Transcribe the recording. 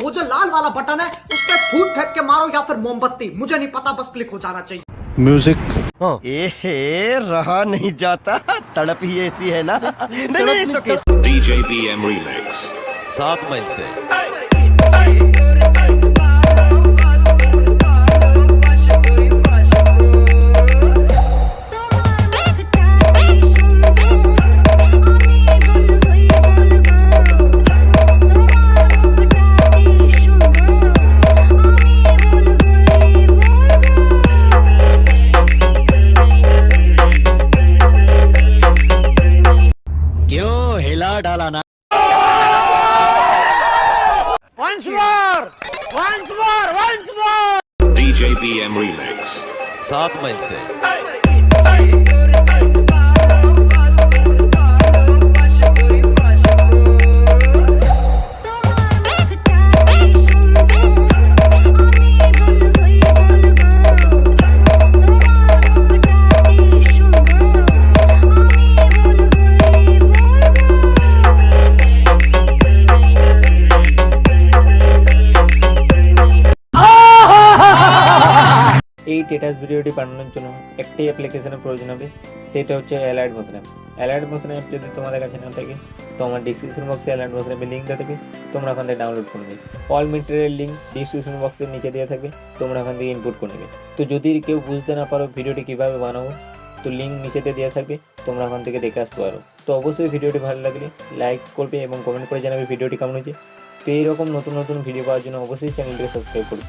वो जो लाल वाला बटन है उस पर फूट फेंक के मारो या फिर मोमबत्ती, मुझे नहीं पता, बस क्लिक हो जाना चाहिए। म्यूजिक एहे रहा नहीं जाता, तड़प ही ऐसी है ना। नहीं सके। DJ BM Remix 7 मील से क्यों हिला डाला ना। DJ BM Remix 7 मील से এই স্ট্যাটাস ভিডিওটি বানানোর জন্য একটি অ্যাপ্লিকেশনের প্রয়োজন হবে, সেটা হচ্ছে allied motion. Allied motion app যদি তোমাদের কাছে না থাকে তো আমার ডিসক্রিপশন বক্সে অ্যালাইট মোশন অ্যাপের লিঙ্ক দেওয়া থাকবে, তোমরা ওখান থেকে ডাউনলোড করে নেবে। অল মেটেরিয়াল লিঙ্ক ডিসক্রিপশন বক্সের নিচে দেওয়া থাকবে, তোমরা ওখান থেকে ইনপুট করে নেবে। তো যদি কেউ বুঝতে না পারো ভিডিওটি কীভাবে বানাবো, তো লিঙ্ক নিচেতে দেওয়া থাকবে, তোমরা ওখান থেকে দেখে আসতে পারো। তো অবশ্যই ভিডিওটি ভালো লাগলে লাইক করবে এবং কমেন্ট করে জানাবে ভিডিওটি কেমন হয়েছে। তো এইরকম নতুন নতুন ভিডিও পাওয়ার জন্য অবশ্যই চ্যানেলটিকে সাবস্ক্রাইব করবে।